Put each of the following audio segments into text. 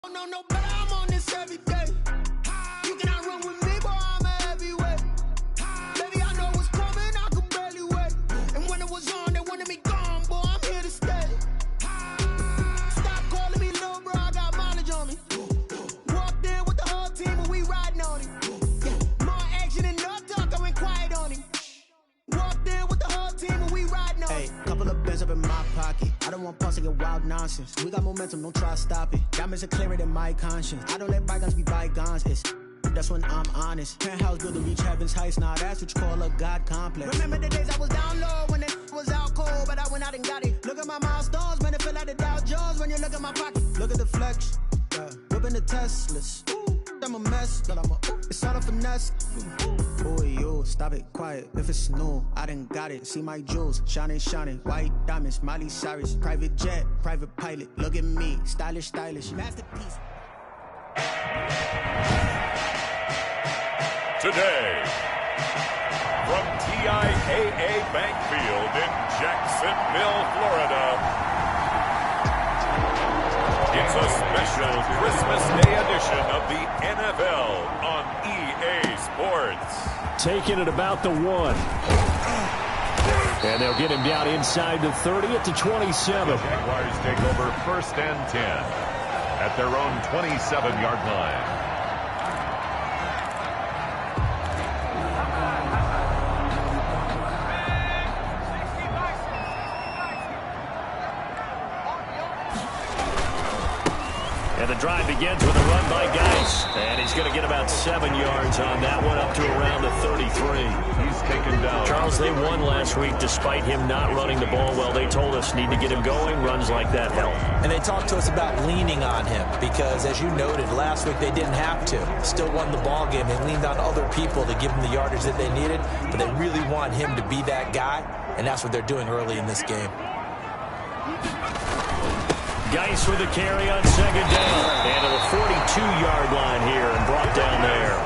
No, but I'm on this every day. You cannot run with me, boy, I'm a heavyweight. Baby, I know what's coming, I can barely wait. And when it was on, they wanted me gone, boy, I'm here to stay. Stop calling me little bro, I got mileage on me. Walked in with the whole team and we riding on him. Yeah, more action than no talk, I went quiet on him. Walked in with the whole team and we riding on him. Hey, couple of bands up in my pocket. I don't want pause to get wild nonsense. We got momentum, don't try to stop it. Diamonds are clearer than my conscience. I don't let bygones be bygones. That's when I'm honest. Penthouse built to reach heaven's heights. Now that's what you call a God complex. Remember the days I was down low when it was out cold, but I went out and got it. Look at my milestones, man, it feel like the Dow Jones when you look at my pocket. Look at the flex, whipping the Teslas. I'm a mess, but it's all a finesse. Boy, you stop it, quiet. If it's new, I done got it. See my jewels, shining, white diamonds, Miley Cyrus, private jet, private pilot. Look at me, stylish, masterpiece. Today, from TIAA Bank Field in Jacksonville, Florida, it's a special Christmas Day edition of the NFL on EA Sports. Taking it about the 1. And they'll get him down inside the 30 at the 27. The Jaguars take over 1st and 10 at their own 27-yard line. And the drive begins with a run by Geis. And he's going to get about 7 yards on that one, up to around the 33. He's taken down. Charles, they won last week despite him not running the ball well. They told us need to get him going. Runs like that help. And they talked to us about leaning on him because, as you noted, last week they didn't have to. Still won the ball game. They leaned on other people to give them the yardage that they needed, but they really want him to be that guy, and that's what they're doing early in this game. Geis with a carry on 2nd down. And to the 42-yard line here and brought down there.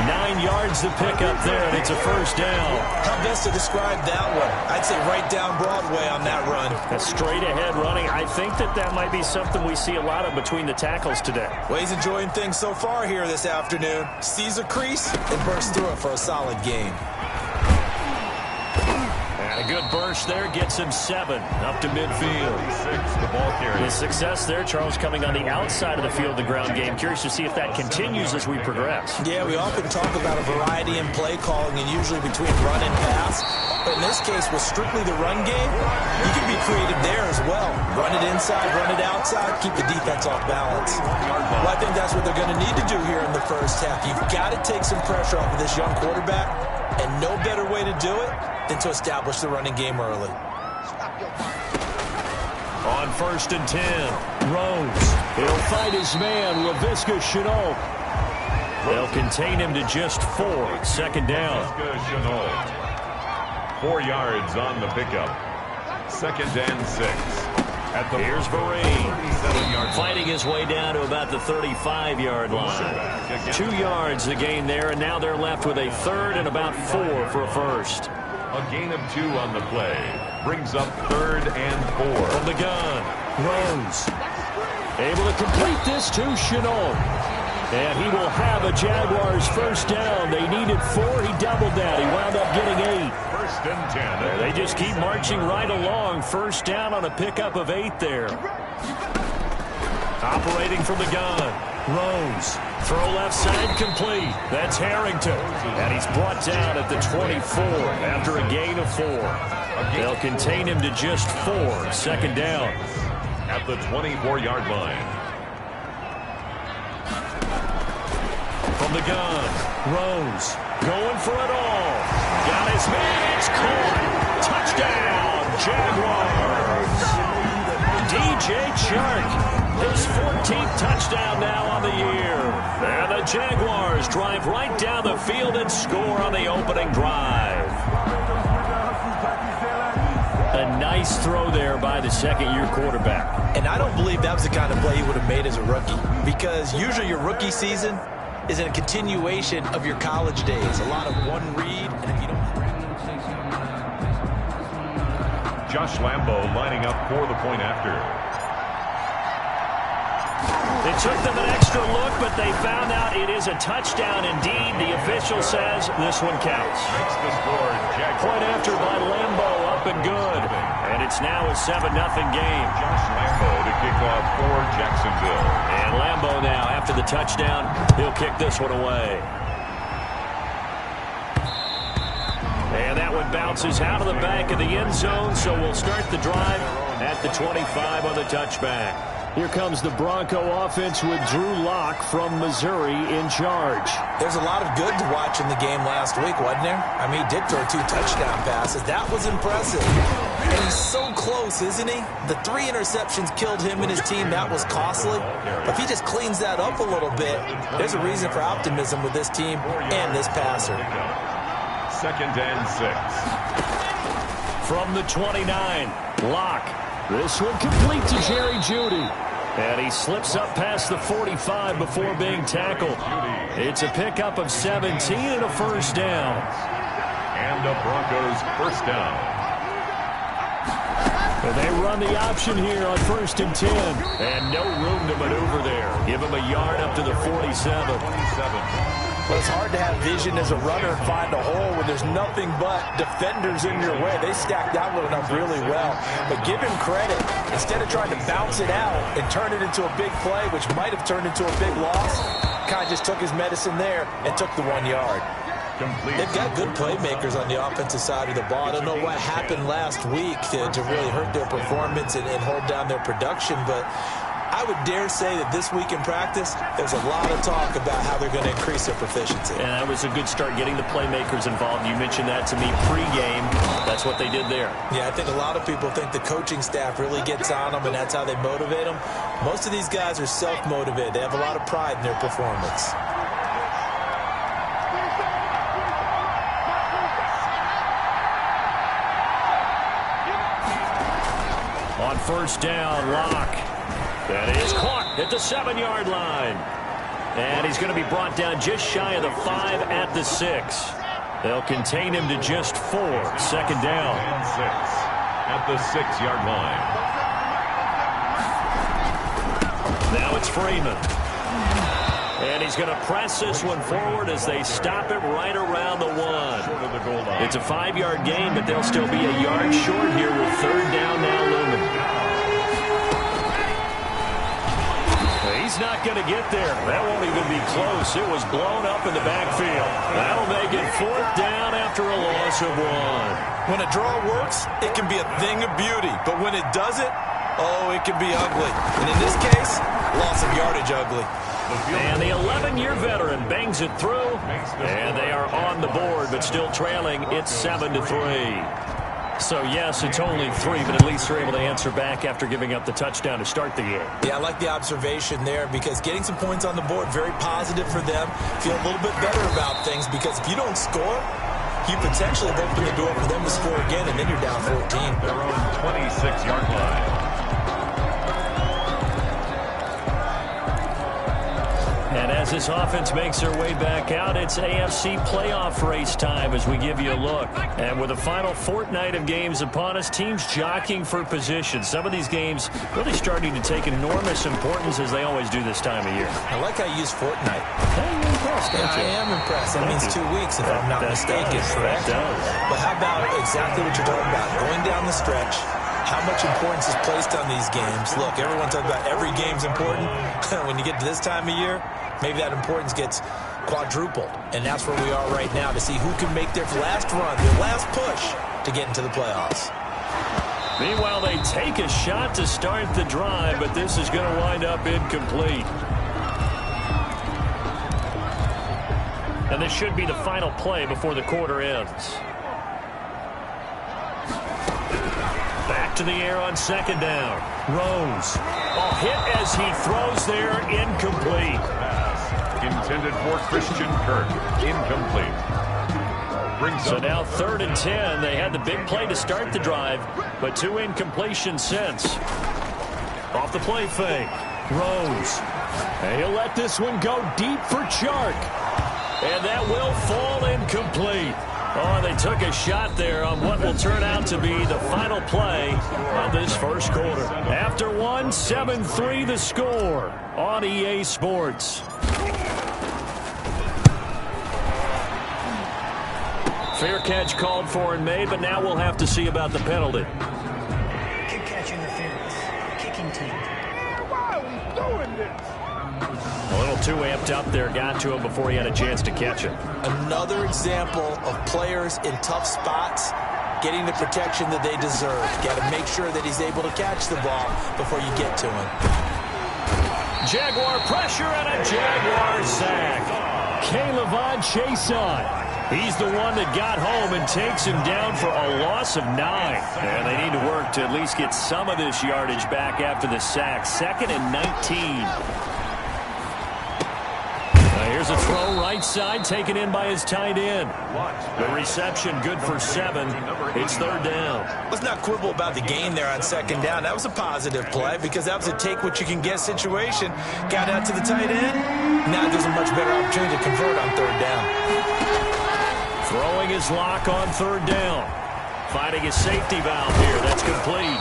9 yards to pick up there, and it's a 1st down. How best to describe that one? I'd say right down Broadway on that run. A straight-ahead running. I think that might be something we see a lot of between the tackles today. Well, he's enjoying things so far here this afternoon. Sees a crease and bursts through it for a solid gain. And a good burst there gets him 7 up to midfield. 6 the ball carrier. The success there, Charles, coming on the outside of the field, the ground game. Curious to see if that continues as we progress. Yeah, we often talk about a variety in play calling and usually between run and pass. But in this case, with strictly the run game, you can be creative there as well. Run it inside, run it outside, keep the defense off balance. Well, I think that's what they're going to need to do here in the first half. You've got to take some pressure off of this young quarterback, and no better way to do it than to establish the running game early. On 1st and 10, Rose. He'll fight his man, Laviska Shenault. They'll contain him to just 4. 2nd down. 4 yards on the pickup. 2nd and 6. Here's Vereen fighting his way down to about the 35-yard line. 2 yards the gain there, and now they're left with a 3rd and about 4 for a 1st. A gain of 2 on the play. Brings up 3rd and 4. From the gun, Rose. Able to complete this to Shenault. And he will have a Jaguars 1st down. They needed 4. He doubled that. He wound up getting 8. 1st and 10. They just keep marching right along. 1st down on a pickup of 8 there. Operating from the gun, Rose. Throw left side complete. That's Harrington. And he's brought down at the 24 after a gain of 4. They'll contain him to just 4. 2nd down. At the 24-yard line. From the gun, Rose. Going for it all. Got his man. It's caught. Touchdown, Jaguars. DJ Chark. His 14th touchdown now on the year. And the Jaguars drive right down the field and score on the opening drive. A nice throw there by the 2nd-year quarterback. And I don't believe that was the kind of play he would have made as a rookie. Because usually your rookie season is a continuation of your college days. A lot of one read. And if you don't... Josh Lambo lining up for the point after. It took them an extra look, but they found out it is a touchdown indeed. The official says this one counts. Makes the score. Point after by Lambo, up and good. And it's now a 7-0 game. Josh Lambo to kick off for Jacksonville. And Lambo now, after the touchdown, he'll kick this one away. And that one bounces out of the back of the end zone, so we'll start the drive at the 25 on the touchback. Here comes the Bronco offense with Drew Lock from Missouri in charge. There's a lot of good to watch in the game last week, wasn't there? I mean, he did throw 2 touchdown passes. That was impressive. And he's so close, isn't he? The 3 interceptions killed him and his team. That was costly. But if he just cleans that up a little bit, there's a reason for optimism with this team and this passer. 2nd and 6. From the 29, Lock. This one complete to Jerry Jeudy. And he slips up past the 45 before being tackled. It's a pickup of 17 and a first down. And the Broncos first down. And they run the option here on 1st and 10. And no room to maneuver there. Give him a yard up to the 47. Well, it's hard to have vision as a runner and find a hole when there's nothing but defenders in your way. They stacked that one up really well. But give him credit. Instead of trying to bounce it out and turn it into a big play, which might have turned into a big loss, kind of just took his medicine there and took the 1 yard. Complete. They've got good playmakers on the offensive side of the ball. I don't know what happened last week to really hurt their performance and hold down their production, but I would dare say that this week in practice, there's a lot of talk about how they're going to increase their proficiency. And that was a good start, getting the playmakers involved. You mentioned that to me pregame. That's what they did there. Yeah, I think a lot of people think the coaching staff really gets on them, and that's how they motivate them. Most of these guys are self-motivated. They have a lot of pride in their performance. On 1st down, Lock. That is caught at the 7-yard line. And he's going to be brought down just shy of the 5 at the 6. They'll contain him to just 4. 2nd down. And 6 at the 6-yard line. Now it's Freeman. And he's going to press this one forward as they stop it right around the 1. It's a 5-yard gain, but they'll still be a yard short here with 3rd down now looming. He's not going to get there. That won't even be close. It was blown up in the backfield. That'll make it 4th down after a loss of 1. When a draw works, it can be a thing of beauty. But when it doesn't, oh, it can be ugly. And in this case, loss of yardage ugly. And the 11-year veteran bangs it through. And they are on the board, but still trailing. It's 7-3. So, yes, it's only 3, but at least they're able to answer back after giving up the touchdown to start the game. Yeah, I like the observation there because getting some points on the board, very positive for them. Feel a little bit better about things because if you don't score, you potentially have opened the door for them to score again, and then you're down 14. Their own 26-yard line. And as this offense makes their way back out, it's AFC playoff race time as we give you a look. And with the final fortnight of games upon us, teams jockeying for position. Some of these games really starting to take enormous importance as they always do this time of year. I like how you use fortnight. Hey, you're impressed, don't you? I am impressed. That means 2 weeks if I'm not mistaken, correct? That does. But how about exactly what you're talking about? Going down the stretch, how much importance is placed on these games? Look, everyone talks about every game's important. When you get to this time of year, maybe that importance gets quadrupled. And that's where we are right now to see who can make their last run, their last push to get into the playoffs. Meanwhile, they take a shot to start the drive, but this is going to wind up incomplete. And this should be the final play before the quarter ends. Back to the air on 2nd down. Rose. Oh, hit as he throws there, incomplete. Intended for Christian Kirk. Incomplete. So now 3rd and 10. They had the big play to start the drive, but 2 incompletions since. Off the play fake. Rose. And he'll let this one go deep for Chark. And that will fall incomplete. Oh, they took a shot there on what will turn out to be the final play of this first quarter. After one, 7-3 the score on EA Sports. Fair catch called for and made, but now we'll have to see about the penalty. Kick catch interference. Kicking team. Why are we doing this? A little too amped up there, got to him before he had a chance to catch it. Another example of players in tough spots getting the protection that they deserve. Got to make sure that he's able to catch the ball before you get to him. Jaguar pressure and a Jaguar sack. K'Lavon Chason. He's the one that got home and takes him down for a loss of 9. And they need to work to at least get some of this yardage back after the sack. 2nd and 19. Here's a throw right side taken in by his tight end. The reception good for 7. It's 3rd down. Let's not quibble about the gain there on 2nd down. That was a positive play because that was a take-what-you-can-get situation. Got out to the tight end. Now there's a much better opportunity to convert on 3rd down. Throwing his lock on 3rd down. Finding his safety valve here. That's complete.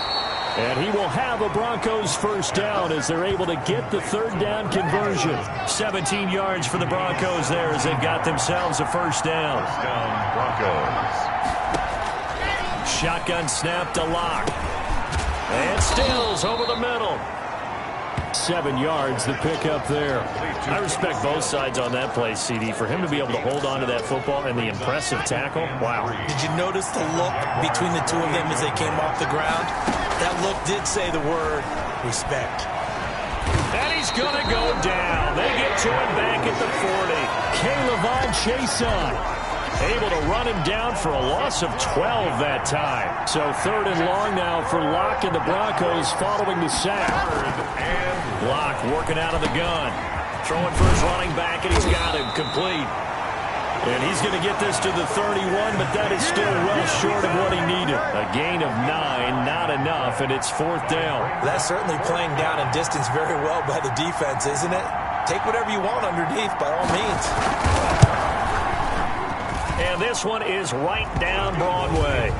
And he will have a Broncos first down as they're able to get the 3rd down conversion. 17 yards for the Broncos there as they've got themselves a first down. First down, Broncos. Shotgun snap to Lock. And Stills over the middle. 7 yards, the pickup there. I respect both sides on that play, CD. For him to be able to hold on to that football and the impressive tackle, wow. Did you notice the look between the two of them as they came off the ground? That look did say the word respect. And he's going to go down. They get to him back at the 40. K'Lavon Chason able to run him down for a loss of 12 that time. So 3rd and long now for Locke and the Broncos following the sack. Locke working out of the gun. Throwing for his running back, and he's got him complete. And he's going to get this to the 31, but that is still well short of what he needed. A gain of 9, not enough, and it's 4th down. That's certainly playing down in distance very well by the defense, isn't it? Take whatever you want underneath, by all means. And this one is right down Broadway.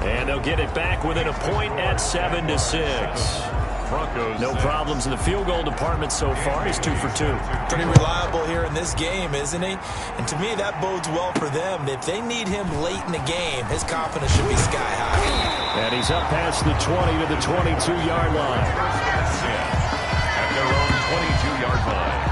And they'll get it back within a point at 7-6. Broncos. No problems in the field goal department so far. He's 2 for 2. Pretty reliable here in this game, isn't he? And to me, that bodes well for them. If they need him late in the game, his confidence should be sky high. And he's up past the 20 to the 22-yard line. At their own 22-yard line.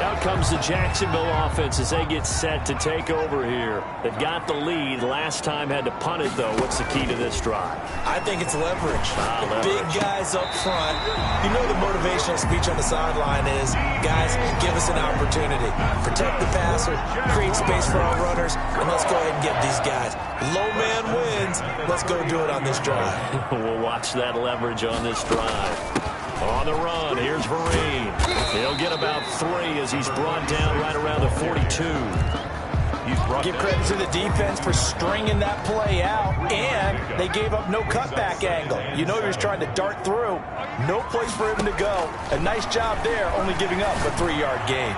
Out comes the Jacksonville offense as they get set to take over here. They've got the lead. Last time had to punt it, though. What's the key to this drive? I think it's leverage. Leverage. Big guys up front. You know the motivational speech on the sideline is, guys, give us an opportunity. Protect the passer, create space for our runners, and let's go ahead and get these guys. Low man wins. Let's go do it on this drive. We'll watch that leverage on this drive. On the run, here's Vereen. He'll get about 3 as he's brought down right around the 42. Give credit to the defense for stringing that play out, and they gave up no cutback angle. You know he was trying to dart through. No place for him to go. A nice job there, only giving up a 3-yard gain.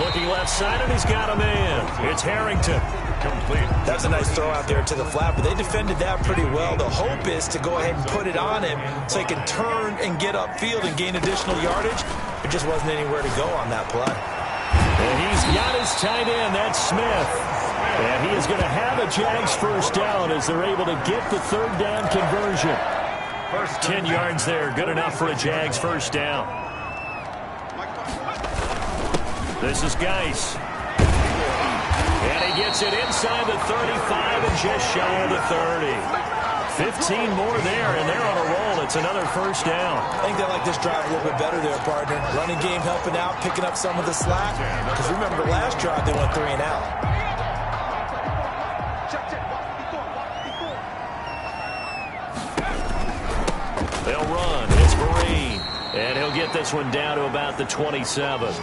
Looking left side, and he's got a man. It's Harrington. Complete. That's a nice throw out there to the flat, but they defended that pretty well. The hope is to go ahead and put it on him so he can turn and get upfield and gain additional yardage. There just wasn't anywhere to go on that play. And he's got his tight end. That's Smith. And he is going to have a Jags first down as they're able to get the 3rd down conversion. 10 yards there. Good enough for a Jags first down. This is Geis. And he gets it inside the 35 and just shy of the 30. 15 more there, and they're on a roll. It's another first down. I think they like this drive a little bit better there, partner. Running game helping out, picking up some of the slack. Because remember the last drive, they went 3 and out. They'll run. It's Vereen. And he'll get this one down to about the 27.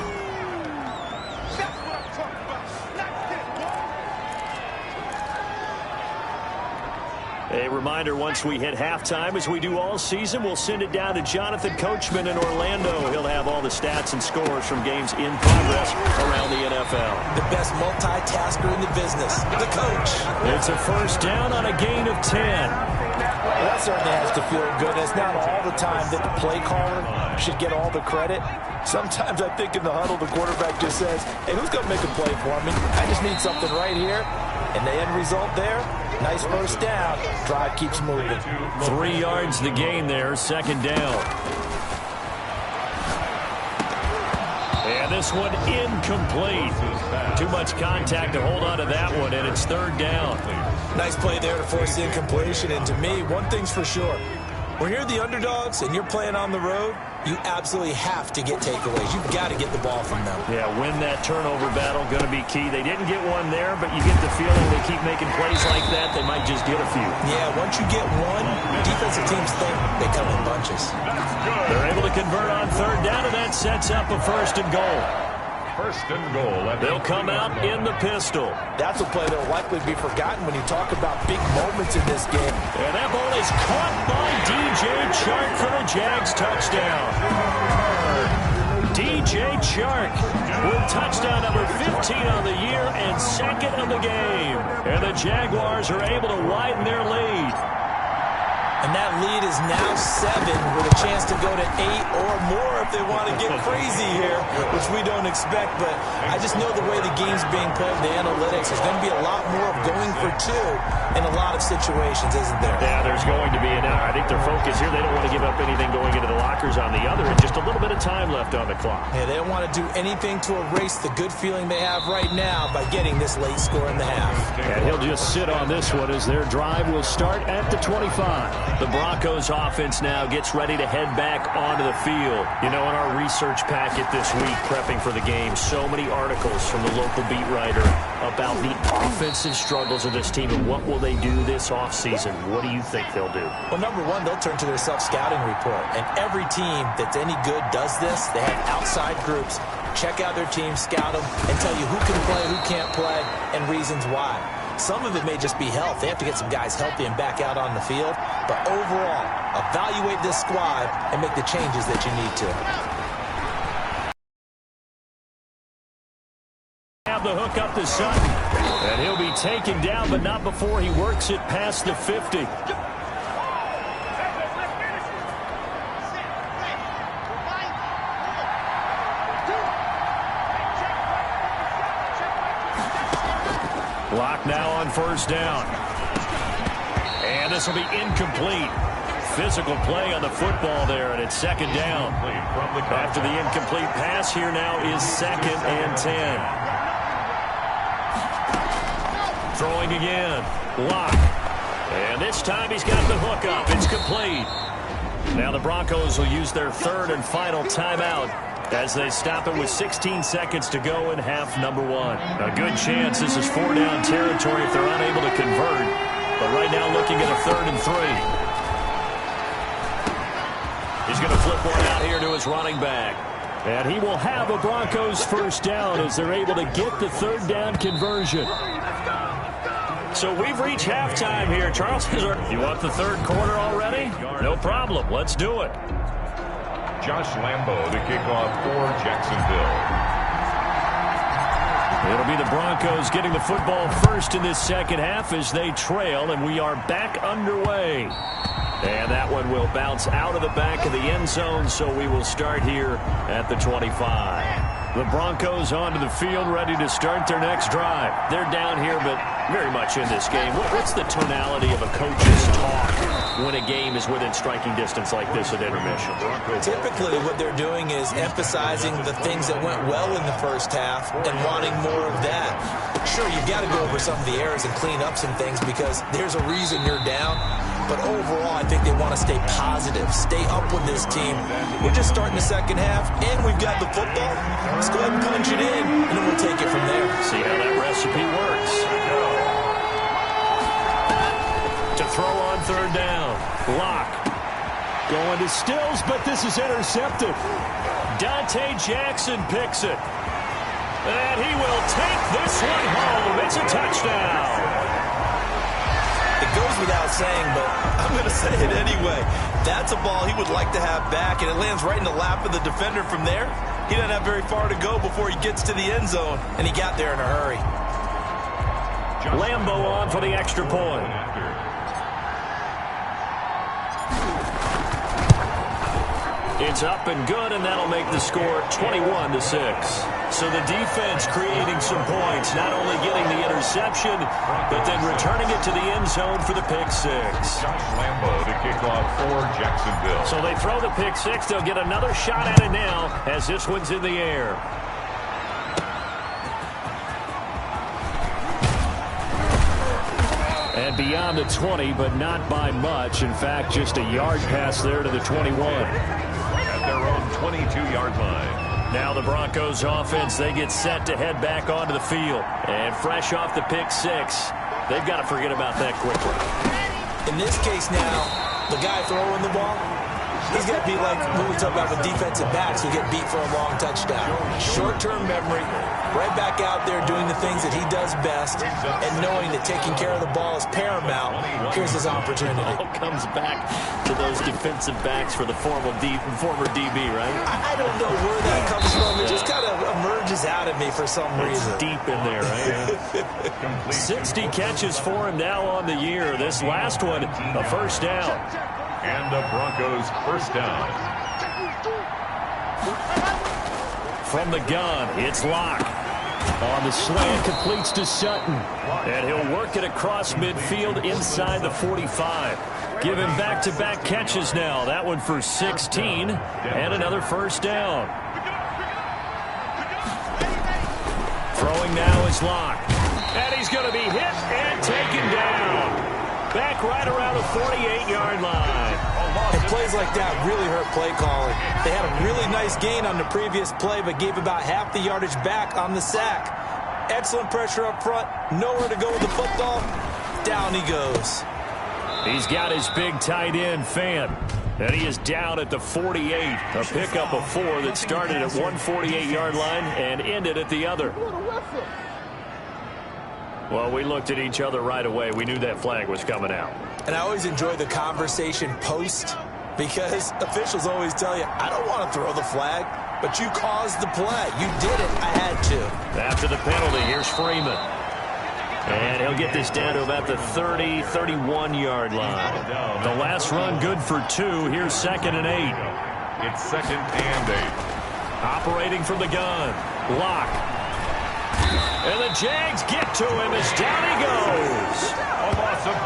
A reminder, once we hit halftime, as we do all season, we'll send it down to Jonathan Coachman in Orlando. He'll have all the the stats and scores from games in progress around the NFL. The best multitasker in the business, the coach. It's a first down on a gain of 10. Well, that certainly has to feel good. It's not all the time that the play caller should get all the credit. Sometimes I think in the huddle, the quarterback just says, hey, who's going to make a play for me? I just need something right here. And the end result there, nice first down. Drive keeps moving. 3 yards the gain there, second down. And this one incomplete. Too much contact to hold on to that one, and it's third down. Nice play there to force the incompletion. And to me, one thing's for sure. When you're the underdogs and you're playing on the road, you absolutely have to get takeaways. You've got to get the ball from them. Yeah, win that turnover battle, going to be key. They didn't get one there, but you get the feeling they keep making plays like that, they might just get a few. Yeah, once you get one, defensive teams think they come in bunches. They're able to convert on third down, and that sets up a first and goal. First and goal. They'll come out in the pistol. That's a play that will likely be forgotten when you talk about big moments in this game. And that ball is caught by DJ Chark for the Jags touchdown. DJ Chark with touchdown number 15 on the year and second of the game. And the Jaguars are able to widen their lead. And that lead is now 7 with a chance to go to 8 or more if they want to get crazy here, which we don't expect. But I just know the way the game's being played, the analytics, there's going to be a lot more of going for 2 in a lot of situations, isn't there? Yeah, there's going to be. And I think their focus here, they don't want to give up anything going into the lockers on the other, and just a little bit of time left on the clock. Yeah, they don't want to do anything to erase the good feeling they have right now by getting this late score in the half. And he'll just sit on this one as their drive will start at the 25. The Broncos offense now gets ready to head back onto the field. You know, in our research packet this week, prepping for the game, so many articles from the local beat writer about the offensive struggles of this team and what will they do this offseason. What do you think they'll do? Well, number one, they'll turn to their self-scouting report. And every team that's any good does this. They have outside groups. Check out their team, scout them, and tell you who can play, who can't play, and reasons why. Some of it may just be health. They have to get some guys healthy and back out on the field. But overall, evaluate this squad and make the changes that you need to. Have the hook up to Sutton. And he'll be taken down, but not before he works it past the 50. Block now on first down. And this will be incomplete. Physical play on the football there, and it's second down. After the incomplete pass, here now is second and 10. Throwing again. Block. And this time he's got the hook up. It's complete. Now the Broncos will use their third and final timeout as they stop it with 16 seconds to go in half number 1. A good chance this is 4-down territory if they're unable to convert. But right now looking at a 3rd and 3. He's going to flip one out here to his running back. And he will have a Broncos first down as they're able to get the 3rd down conversion. So we've reached halftime here. Charles, you want the 3rd quarter already? No problem. Let's do it. Josh Lambo to kick off for Jacksonville. It'll be the Broncos getting the football first in this second half as they trail, and we are back underway. And that one will bounce out of the back of the end zone, so we will start here at the 25. The Broncos onto the field, ready to start their next drive. They're down here, but very much in this game. What's the tonality of a coach's talk when a game is within striking distance like this at intermission? Typically, what they're doing is emphasizing the things that went well in the first half and wanting more of that. Sure, you've got to go over some of the errors and clean up some things because there's a reason you're down. But overall, I think they want to stay positive, stay up with this team. We're just starting the second half, and we've got the football. Let's go ahead and punch it in, and then we'll take it from there. See how that recipe works. To throw on 3rd down. Block. Going to Stills, but this is intercepted. Dante Jackson picks it. And he will take this one home. It's a touchdown. It goes without saying, but I'm going to say it anyway. That's a ball he would like to have back, and it lands right in the lap of the defender from there. He doesn't have very far to go before he gets to the end zone, and he got there in a hurry. Lambo on for the extra point. It's up and good, and that'll make the score 21-6. So the defense creating some points, not only getting the interception, but then returning it to the end zone for the pick six. Josh Lambo to kick off for Jacksonville. So they throw the pick six. They'll get another shot at it now as this one's in the air. And beyond the 20, but not by much. In fact, just a yard pass there to the 21. At their own 22-yard line. Now the Broncos offense, they get set to head back onto the field. And fresh off the pick six, they've got to forget about that quickly. In this case now, the guy throwing the ball, he's got to be like what we talk about with defensive backs who get beat for a long touchdown. Short-term memory, right back out there doing the things that he does best, and knowing that taking care of the ball is paramount. Here's his opportunity. It all comes back to those defensive backs for the former DB, right? I don't know where that comes from. It just kind of emerges out of me for some reason. It's deep in there, right? 60 catches for him now on the year. This last one, a first down. And the Broncos first down. From the gun, it's Locke. On the slant, completes to Sutton. And he'll work it across midfield inside the 45. Give him back-to-back catches now. That one for 16 and another first down. Throwing now is Locke. And he's going to be hit and taken down. Back right around the 48-yard line. And plays like that really hurt play calling. They had a really nice gain on the previous play, but gave about half the yardage back on the sack. Excellent pressure up front. Nowhere to go with the football. Down he goes. He's got his big tight end, Fant. And he is down at the 48. A pickup of 4 that started at one 48-yard line and ended at the other. Well, we looked at each other right away. We knew that flag was coming out. And I always enjoy the conversation post, because officials always tell you, I don't want to throw the flag, but you caused the play. You did it. I had to. After the penalty, here's Freeman. And he'll get this down to about the 30, 31-yard line. The last run good for 2. Here's 2nd and 8. It's 2nd and 8. Operating from the gun. Locke. And the Jags get to him as down he goes.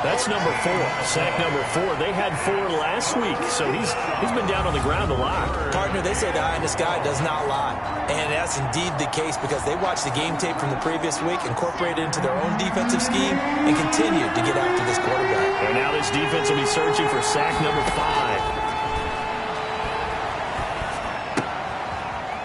That's number 4. Sack number 4. They had 4 last week, so he's been down on the ground a lot. Partner, they say the eye in the sky does not lie. And that's indeed the case, because they watched the game tape from the previous week, incorporated it into their own defensive scheme, and continued to get after this quarterback. And now this defense will be searching for sack number 5.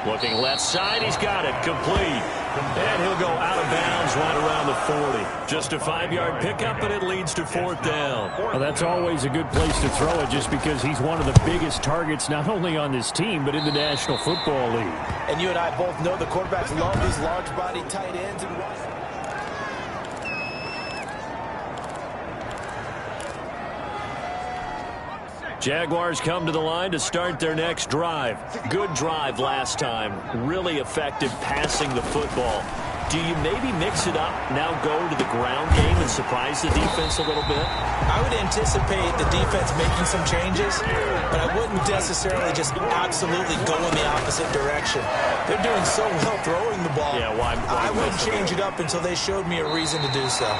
Looking left side, he's got it, complete. And he'll go out of bounds right around the 40. Just a 5-yard pickup, and it leads to 4th down. Well, that's always a good place to throw it, just because he's one of the biggest targets not only on this team, but in the National Football League. And you and I both know the quarterbacks love these large-body tight ends and runs. Jaguars come to the line to start their next drive. Good drive last time. Really effective passing the football. Do you maybe mix it up, now go to the ground game and surprise the defense a little bit? I would anticipate the defense making some changes, but I wouldn't necessarily just absolutely go in the opposite direction. They're doing so well throwing the ball. Yeah, why I wouldn't change it up until they showed me a reason to do so.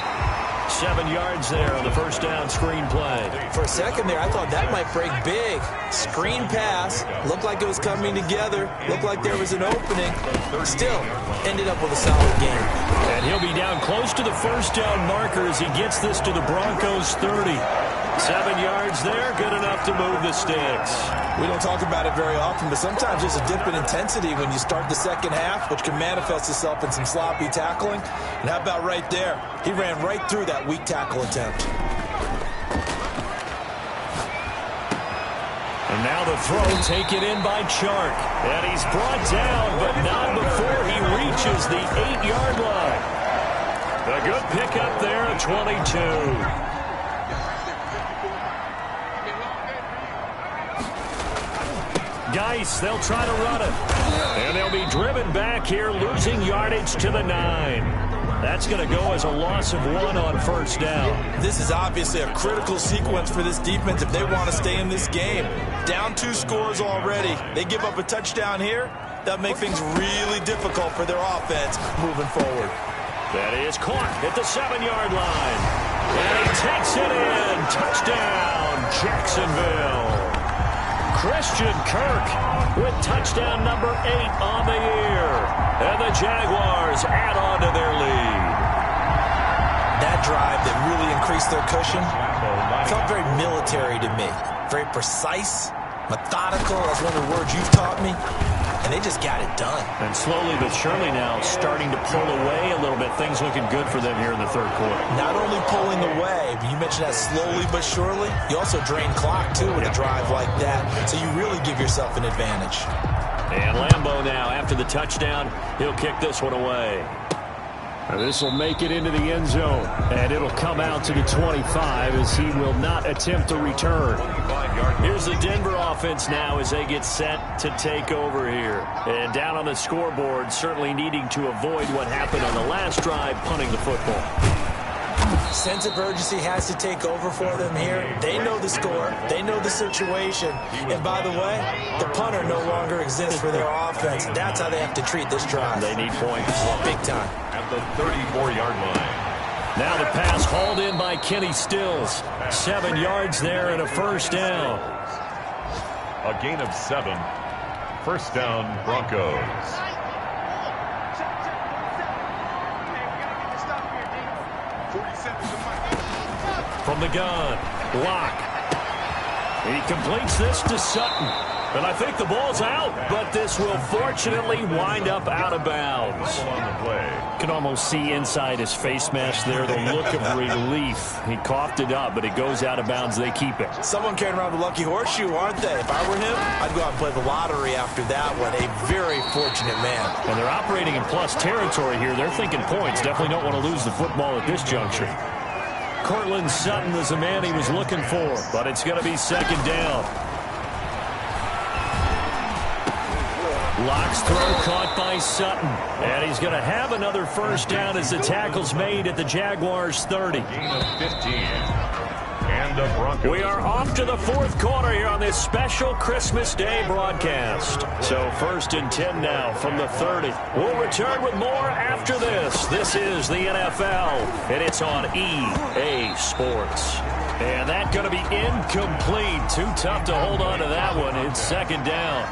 7 yards there on the first down screen play. For a second there, I thought that might break big. Screen pass. Looked like it was coming together. Looked like there was an opening. Still, ended up with a solid game. And he'll be down close to the first down marker as he gets this to the Broncos 30. 7 yards there, good enough to move the sticks. We don't talk about it very often, but sometimes there's a dip in intensity when you start the second half, which can manifest itself in some sloppy tackling. And how about right there? He ran right through that weak tackle attempt. And now the throw taken in by Chark. And he's brought down, but not before he reaches the 8-yard line. A good pickup there at 22. Geis, they'll try to run it. And they'll be driven back here, losing yardage to the 9. That's going to go as a loss of 1 on first down. This is obviously a critical sequence for this defense if they want to stay in this game. Down 2 scores already. They give up a touchdown here. That'll make things really difficult for their offense moving forward. That is caught at the 7-yard line. And he takes it in. Touchdown, Jacksonville. Christian Kirk with touchdown number 8 on the year. And the Jaguars add on to their lead. That drive that really increased their cushion felt very military to me. Very precise, methodical, that's one of the words you've taught me. And they just got it done. And slowly but surely now starting to pull away a little bit. Things looking good for them here in the third quarter. Not only pulling away, but you mentioned that slowly but surely. You also drain clock, too, with a drive like that. So you really give yourself an advantage. And Lambeau now, after the touchdown, he'll kick this one away. This will make it into the end zone, and it'll come out to the 25 as he will not attempt to return. Here's the Denver offense now as they get set to take over here. And down on the scoreboard, certainly needing to avoid what happened on the last drive, punting the football. Sense of urgency has to take over for them here. They know the score. They know the situation. And by the way, the punter no longer exists for their offense. That's how they have to treat this drive. They need points. Big time. At the 34-yard line. Now the pass hauled in by Kenny Stills. 7 yards there and a first down. A gain of 7. First down, Broncos. From the gun, Locke. He completes this to Sutton. And I think the ball's out, but this will fortunately wind up out of bounds. Can almost see inside his face mask there the look of relief. He coughed it up, but it goes out of bounds. They keep it. Someone carrying around the lucky horseshoe, aren't they? If I were him, I'd go out and play the lottery after that one. A very fortunate man. And they're operating in plus territory here. They're thinking points. Definitely don't want to lose the football at this juncture. Cortland Sutton is the man he was looking for, but it's going to be second down. Locke's throw caught by Sutton. And he's going to have another first down as the tackle's made at the Jaguars' 30. Gain of 15. And the Broncos. We are off to the fourth quarter here on this special Christmas Day broadcast. So 1st and 10 now from the 30. We'll return with more after this. This is the NFL, and it's on EA Sports. And that's going to be incomplete. Too tough to hold on to that one. It's second down.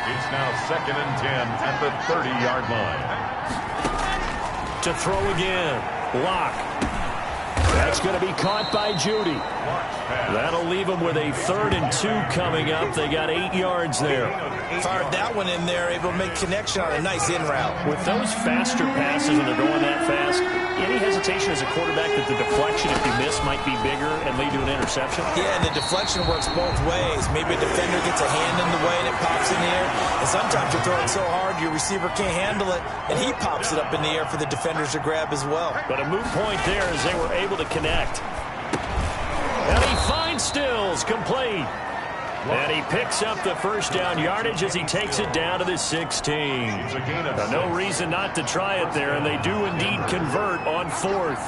It's now 2nd and 10 at the 30-yard line. To throw again, Locke. That's going to be caught by Judy. That'll leave them with a 3rd and 2 coming up. They got 8 yards there. Fired that one in there, able to make connection on a nice in route. With those faster passes when they're going that fast, any hesitation as a quarterback that the deflection, if you miss, might be bigger and lead to an interception? Yeah, and the deflection works both ways. Maybe a defender gets a hand in the way and it pops in the air. And sometimes you throw it so hard your receiver can't handle it, and he pops it up in the air for the defenders to grab as well. But a moot point there as they were able to connect. And he finds Stills, complete. And he picks up the first down yardage as he takes it down to the 16. Now, no reason not to try it there, and they do indeed convert on 4th.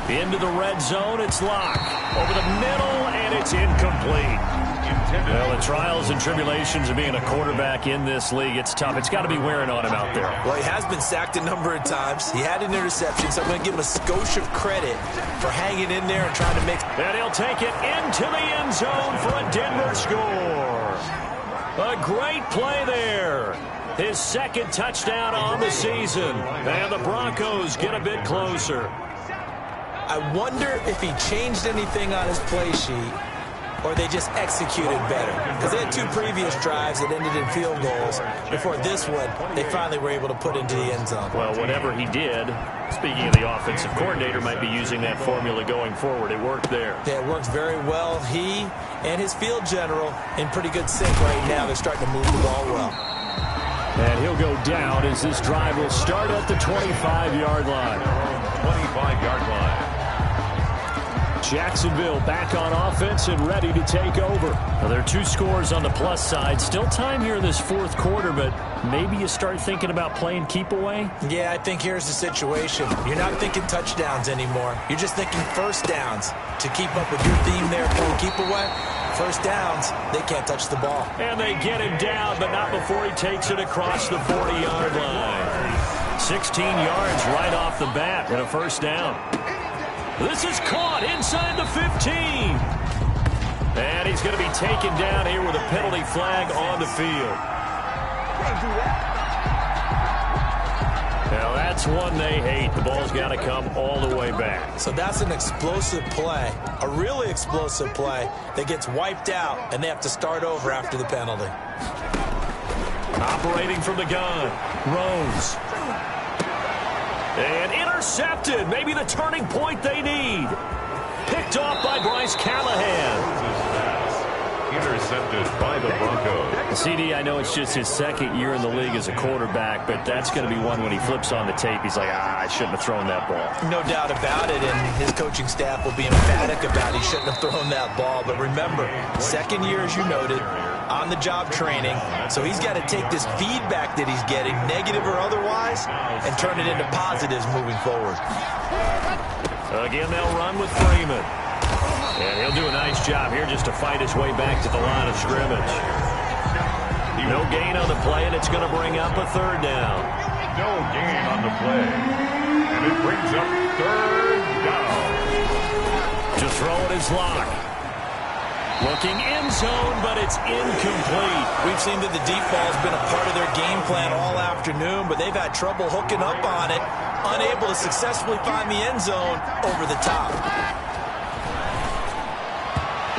Into the red zone, it's Locke. Over the middle, and it's incomplete. Well, the trials and tribulations of being a quarterback in this league, it's tough. It's got to be wearing on him out there. Well, he has been sacked a number of times. He had an interception, so I'm going to give him a skosh of credit for hanging in there and trying to make... And he'll take it into the end zone for a Denver score. A great play there. His 2nd touchdown on the season. And the Broncos get a bit closer. I wonder if he changed anything on his play sheet or they just executed better. Because they had 2 previous drives that ended in field goals. Before this one, they finally were able to put into the end zone. Well, whatever he did, speaking of the offensive coordinator, might be using that formula going forward. It worked there. Yeah, it worked very well. He and his field general in pretty good sync right now. They're starting to move the ball well. And he'll go down as this drive will start at the 25-yard line. 25-yard line. Jacksonville back on offense and ready to take over. Now, there are 2 scores on the plus side. Still time here in this fourth quarter, but maybe you start thinking about playing keep away? Yeah, I think here's the situation. You're not thinking touchdowns anymore. You're just thinking first downs. To keep up with your theme there, playing keep away, first downs, they can't touch the ball. And they get him down, but not before he takes it across the 40-yard line. 16 yards right off the bat and a first down. This is caught inside the 15. And he's going to be taken down here with a penalty flag on the field. Now that's one they hate. The ball's got to come all the way back. So that's an explosive play, a really explosive play that gets wiped out, and they have to start over after the penalty. Operating from the gun, Rose. And intercepted. Maybe the turning point they need. Picked off by Bryce Callahan. Intercepted by the Broncos. CD, I know it's just his second year in the league as a quarterback, but that's going to be one when he flips on the tape. He's like, I shouldn't have thrown that ball. No doubt about it, and his coaching staff will be emphatic about he shouldn't have thrown that ball. But remember, second year, as you noted, on-the-job training, so he's got to take this feedback that he's getting, negative or otherwise, and turn it into positives moving forward. Again, they'll run with Freeman. And he'll do a nice job here just to fight his way back to the line of scrimmage. No gain on the play, and it's going to bring up a third down. No gain on the play. And it brings up third down. To throw it is Locke. Looking end zone, but it's incomplete. We've seen that the deep ball has been a part of their game plan all afternoon, but they've had trouble hooking up on it, unable to successfully find the end zone over the top.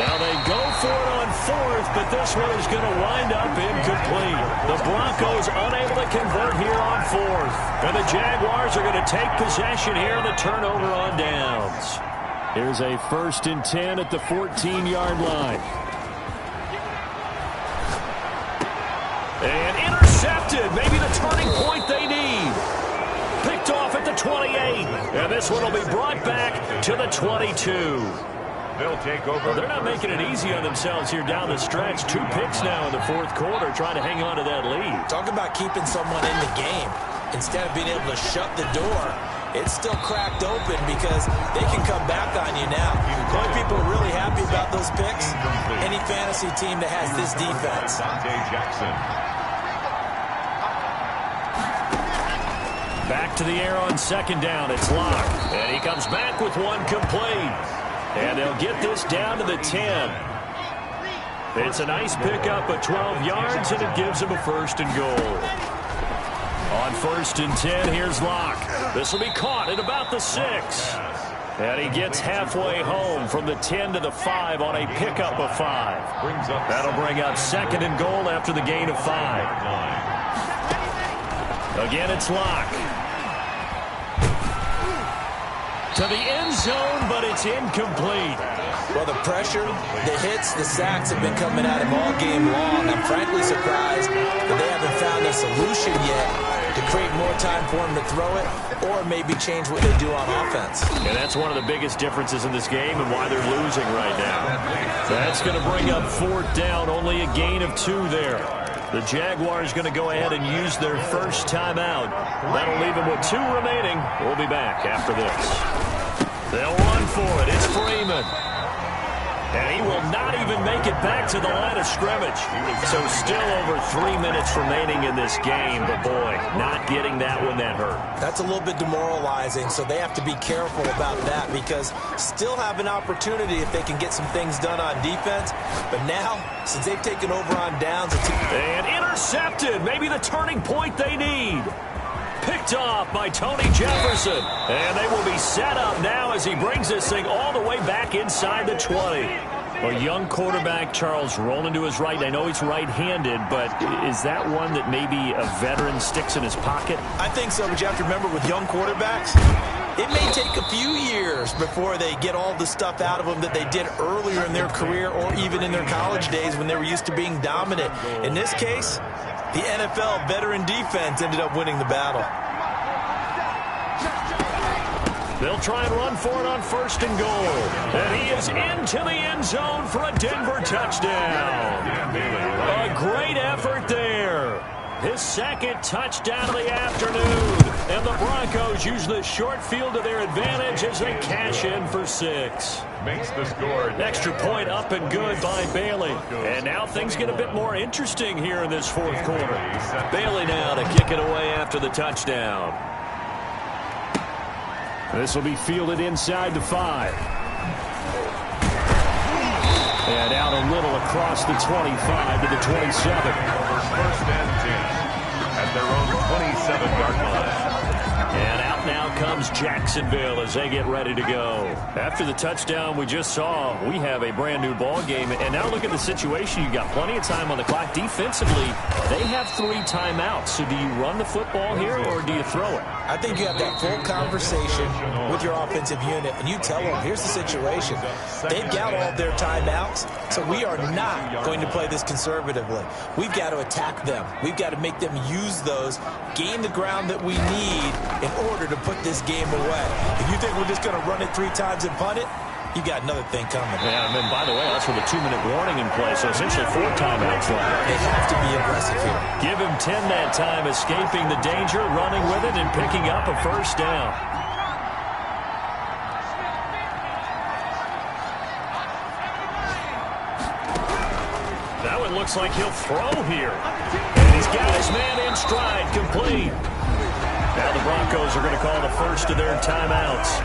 Now they go for it on fourth, but this one is going to wind up incomplete. The Broncos unable to convert here on fourth. And the Jaguars are going to take possession here in the turnover on downs. Here's a 1st and 10 at the 14-yard line. And intercepted. Maybe the turning point they need. Picked off at the 28. And this one will be brought back to the 22. They'll take over. Well, they're not making it easy on themselves here down the stretch. 2 picks now in the fourth quarter, trying to hang on to that lead. Talk about keeping someone in the game. Instead of being able to shut the door, it's still cracked open because they can come back on you now. The only people who are really happy about those picks, any fantasy team that has this defense. Jackson. Back to the air on second down. It's Locke. And he comes back with one complete. And they'll get this down to the 10. It's a nice pickup of 12 yards, and it gives him a 1st and goal. On 1st and 10, here's Locke. This will be caught at about the 6. And he gets halfway home from the 10 to the 5 on a pickup of 5. That'll bring up 2nd and goal after the gain of 5. Again, it's Locke. To the end zone, but it's incomplete. Well, the pressure, the hits, the sacks have been coming at him all game long. I'm frankly surprised that they haven't found a solution yet to create more time for him to throw it or maybe change what they do on offense. And that's one of the biggest differences in this game and why they're losing right now. That's going to bring up 4th down, only a gain of 2 there. The Jaguars going to go ahead and use their first timeout. That'll leave them with 2 remaining. We'll be back after this. They'll run for it. It's Freeman. And he will not even make it back to the line of scrimmage. So still over 3 minutes remaining in this game. But, boy, not getting that one that hurt. That's a little bit demoralizing, so they have to be careful about that because still have an opportunity if they can get some things done on defense. But now, since they've taken over on downs... And intercepted. Maybe the turning point they need. Picked off by Tony Jefferson. And they will be set up now as he brings this thing all the way back inside the 20. A young quarterback, Charles, rolling to his right. I know he's right-handed, but is that one that maybe a veteran sticks in his pocket? I think so, but you have to remember with young quarterbacks, it may take a few years before they get all the stuff out of them that they did earlier in their career or even in their college days when they were used to being dominant. In this case, the NFL veteran defense ended up winning the battle. They'll try and run for it on 1st and goal. And he is into the end zone for a Denver touchdown. A great effort there. His 2nd touchdown of the afternoon. And the Broncos use the short field to their advantage as they cash in for 6. Makes the score. Extra point up and good by Bailey. And now things get a bit more interesting here in this 4th quarter. Bailey now to kick it away after the touchdown. This will be fielded inside the 5. And out a little across the 25 to the 27. 1st and 10 at their own 27-yard line. And out now comes Jacksonville as they get ready to go. After the touchdown we just saw, we have a brand new ball game. And now look at the situation. You've got plenty of time on the clock. Defensively, they have 3 timeouts. So do you run the football here or do you throw it? I think you have that full conversation with your offensive unit, and you tell them, here's the situation. They've got all of their timeouts, so we are not going to play this conservatively. We've got to attack them. We've got to make them use those, gain the ground that we need in order to put this game away. If you think we're just going to run it 3 times and punt it, you got another thing coming. Yeah, and then, by the way, that's with a 2-minute warning in play, so essentially 4 timeouts left. They have to be aggressive here. Give him 10 that time, escaping the danger, running with it, and picking up a 1st down. That one looks like he'll throw here. And he's got his man in stride, complete. Now the Broncos are going to call the first of their timeouts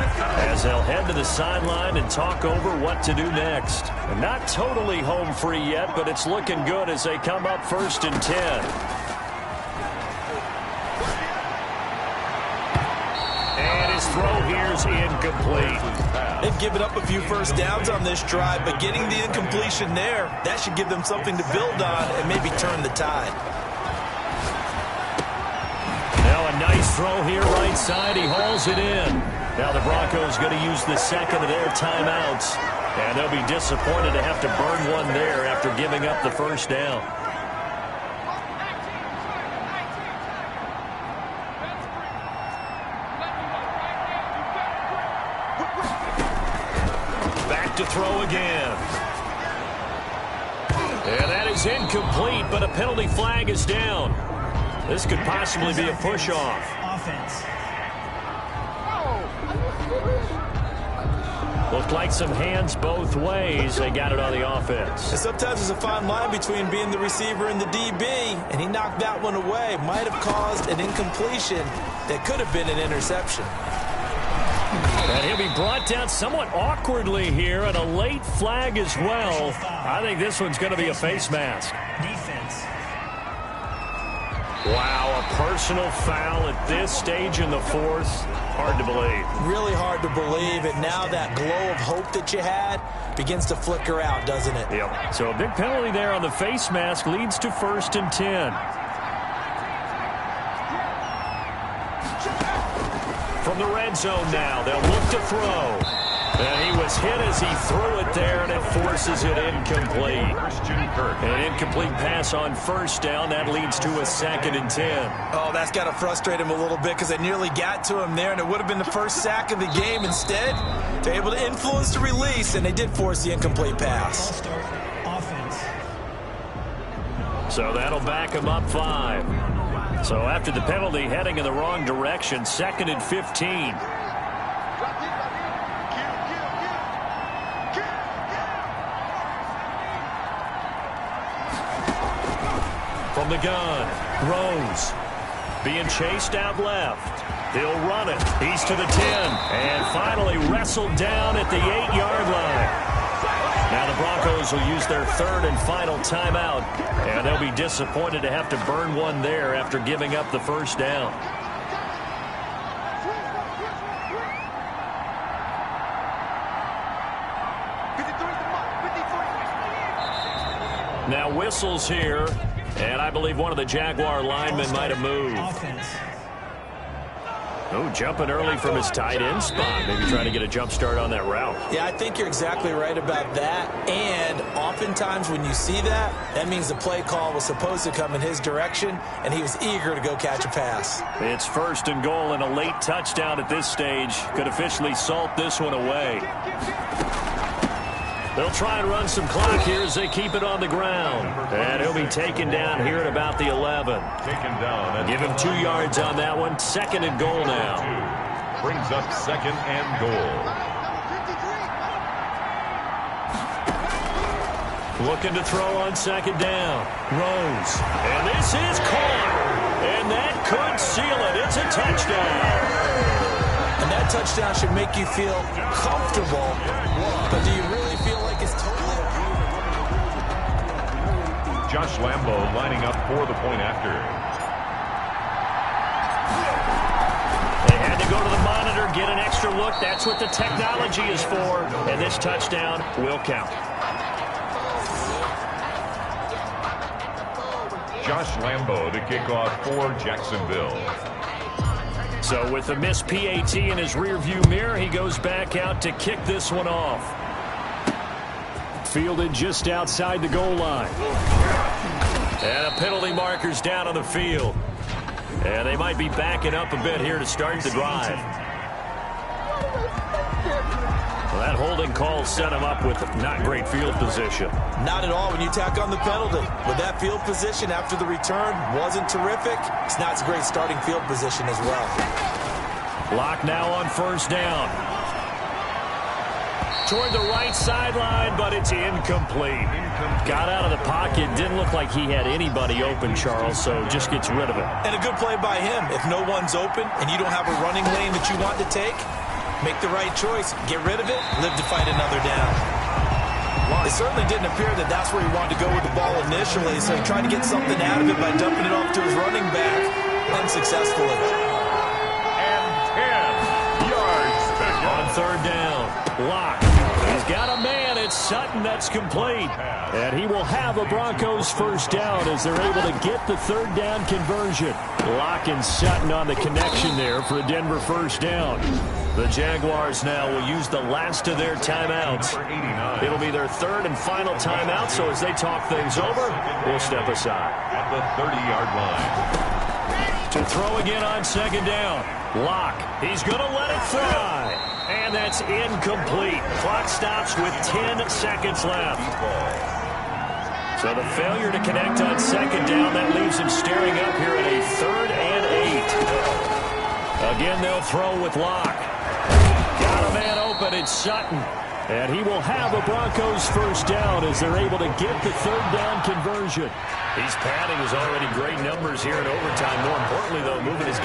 as they'll head to the sideline and talk over what to do next. And not totally home free yet, but it's looking good as they come up 1st and 10. And his throw here is incomplete. They've given up a few 1st downs on this drive, but getting the incompletion there, that should give them something to build on and maybe turn the tide. Now a nice throw here right side. He hauls it in. Now the Broncos going to use the 2nd of their timeouts. And they'll be disappointed to have to burn one there after giving up the 1st down. Back to throw again. And that is incomplete, but a penalty flag is down. This could possibly be a push-off. Looked like some hands both ways. They got it on the offense. And sometimes there's a fine line between being the receiver and the DB, and he knocked that one away. Might have caused an incompletion that could have been an interception. And he'll be brought down somewhat awkwardly here, and a late flag as well. I think this one's going to be a face mask. Wow, a personal foul at this stage in the 4th. Hard to believe. Really hard to believe, and now that glow of hope that you had begins to flicker out, doesn't it? Yep. So a big penalty there on the face mask leads to 1st and 10. From the red zone now, they'll look to throw. And he was hit as he threw it there, and it forces it incomplete. An incomplete pass on 1st down. That leads to a 2nd and 10. Oh, that's got to frustrate him a little bit because they nearly got to him there, and it would have been the 1st sack of the game. Instead, they're able to influence the release, and they did force the incomplete pass. So that'll back him up 5. So after the penalty, heading in the wrong direction, 2nd and 15. From the gun, Rose being chased out left. He'll run it. He's to the 10 and finally wrestled down at the 8-yard line. Now the Broncos will use their 3rd and final timeout, and they'll be disappointed to have to burn one there after giving up the 1st down. Now whistles here, and I believe one of the Jaguar linemen might have moved. Oh, jumping early from his tight end spot. Maybe trying to get a jump start on that route. Yeah, I think you're exactly right about that. And oftentimes when you see that, that means the play call was supposed to come in his direction, and he was eager to go catch a pass. It's 1st and goal and a late touchdown at this stage. Could officially salt this one away. They'll try and run some clock here as they keep it on the ground. And he'll be taken down here at about the 11. Taken down. Give him 2 yards on that one. 2nd and goal now. Brings up 2nd and goal. Looking to throw on 2nd down. Rose. And this is caught. And that could seal it. It's a touchdown. And that touchdown should make you feel comfortable. But do you really feel like it's totally... Josh Lambo lining up for the point after. They had to go to the monitor, get an extra look. That's what the technology is for. And this touchdown will count. Josh Lambo to kick off for Jacksonville. So with the missed PAT in his rearview mirror, he goes back out to kick this one off. Fielded just outside the goal line. And a penalty marker's down on the field. And they might be backing up a bit here to start the drive. Well, that holding call set him up with not great field position. Not at all when you tack on the penalty. With that field position after the return wasn't terrific. It's not a great starting field position as well. Lock now on 1st down. Toward the right sideline, but it's incomplete. Got out of the pocket. Didn't look like he had anybody open, Charles, so just gets rid of it. And a good play by him. If no one's open and you don't have a running lane that you want to take, make the right choice. Get rid of it. Live to fight another down. It certainly didn't appear that that's where he wanted to go with the ball initially, so he tried to get something out of it by dumping it off to his running back unsuccessfully. And 10 yards. On 3rd down, Lock. He's got a man. It's Sutton that's complete. And he will have a Broncos 1st down as they're able to get the 3rd down conversion. Lock and Sutton on the connection there for a Denver 1st down. The Jaguars now will use the last of their timeouts. It'll be their 3rd and final timeout, so as they talk things over, we'll step aside. At the 30-yard line. To throw again on 2nd down. Lock. He's going to let it fly. And that's incomplete. Clock stops with 10 seconds left. So the failure to connect on 2nd down, that leaves him staring up here at a 3rd and 8. Again, they'll throw with Lock. Got a man open, it's Sutton. And he will have a Broncos 1st down as they're able to get the 3rd down conversion. He's padding his already great numbers here in overtime. More importantly, though, moving his guys